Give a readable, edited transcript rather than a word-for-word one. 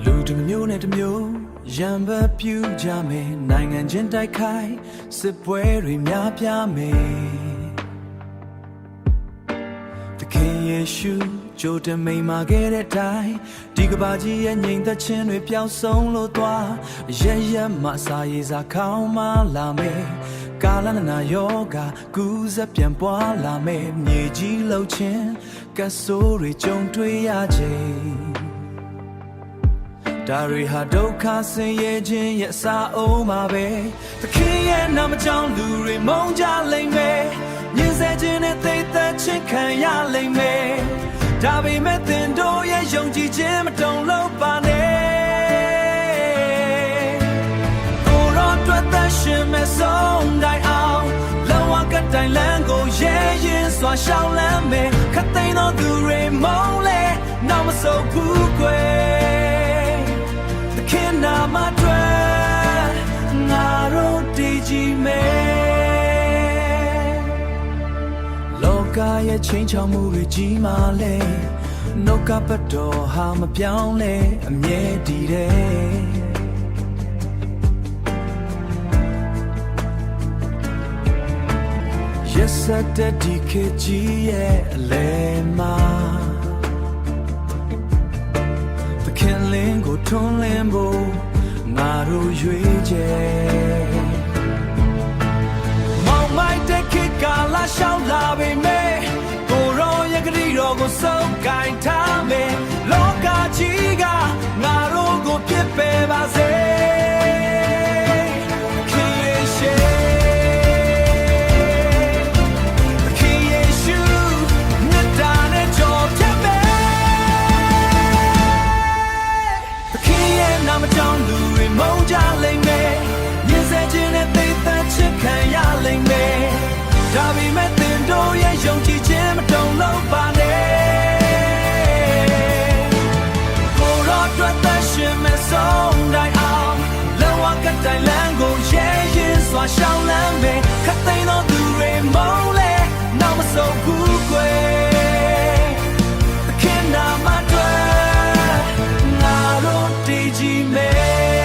လူတစ်မျိုးနဲ့တစ်မျိုးရံပပြူကြမယ်နိုင်ငံချင်းတိုက်ခိုက်စစ်ပွဲတွေများပြားမယ်သခင်ယေရှုကြိုတင်မိန်မာခဲ့တဲ့တိုင်ဒီကဘာကြီးရဲ့ငြိမ်သက်ခြင်းတွေပျောက်ဆုံးလို့သွားရရမစာရေးစာခေါင်းမလာမယ်ကာလနာယောဂကူးစက်ပြန်ပွားလာမယ်မြေကြီးလှုပ်ခြင်းကဆိုးတွေကြုံတွေ့ရခြင်းဒါရီဟာဒုက္ခဆင်းရဲခြင်းရဲ့အစာအုံးမှာပဲသခင်ရဲ့နာမကြောင့်လူတွေမုန်းကြလိမ့်မယ်မြင်စေခြင်းနဲ့သိသက်ခြင်းခံရလိမ့်မယ်ဒါပေမဲ့သင်တို့ရဲ့ယုံကြည်ခြင်းမတုန်လှုပ်ပါနဲ့ကိုယ်တော်အတွက်သက်ရှင်မဲ့ဆုံးတိုင်းအောင်လောကကတိုင်လန်းကိုရဲရင်စွာရှောင်းလန်းမယ်ခတ်သိမ်းသောသူတွေမုန်းလဲနောက်မဆုတ်ဘူးကွယ်ခင်နာမတွေငါတို့တည်ကြည်မယ်လောကရဲ့ချင်းချောင်မှုတွေကြီးမားလဲနှုတ်ကပတ်တော်ဟာမပြောင်းလဲအမြဲတည်တယ်ရက်စက်တဲ့ဒီခေတ်ကြီးရဲ့အလဲမှာခင်လင်းကိုထွန်းလင်းဖို့ငါတို့ရွေးချယ်မောင်မိုက်တဲ့ခေတ်ကလာရှောင်းလာပေမဲ့ကိုရောရဲ့ဂရီတော်ကိုစုပ်ကိုင်ထားမယ်လောကကြီးကငါတို့ကိုပြစ်ပယ်ပါစေမုန်းကြလိမ့်မယ်မြင်စေခြင်းနဲ့သိသက်ခြင်းခံရလိမ့်မယ်ဒါပေမဲ့သင်တို့ရဲ့ယုံကြည်ခြင်းမတုန်လှုပ်ပါနဲ့ကိုယ်တော်အတွက်သက်ရှင်မဲ့ဆုံးတိုင်းအောင်လောကကတိုင်လန်းကိုရဲရင်စွာရှောင်းလန်းမယ်ခတ်သိမ်းသောသူတွေမုန်းလဲနောက်မဆုတ်ဘူးကွယ်သခင်နာမတွေငါတို့တည်ကြည်မယ်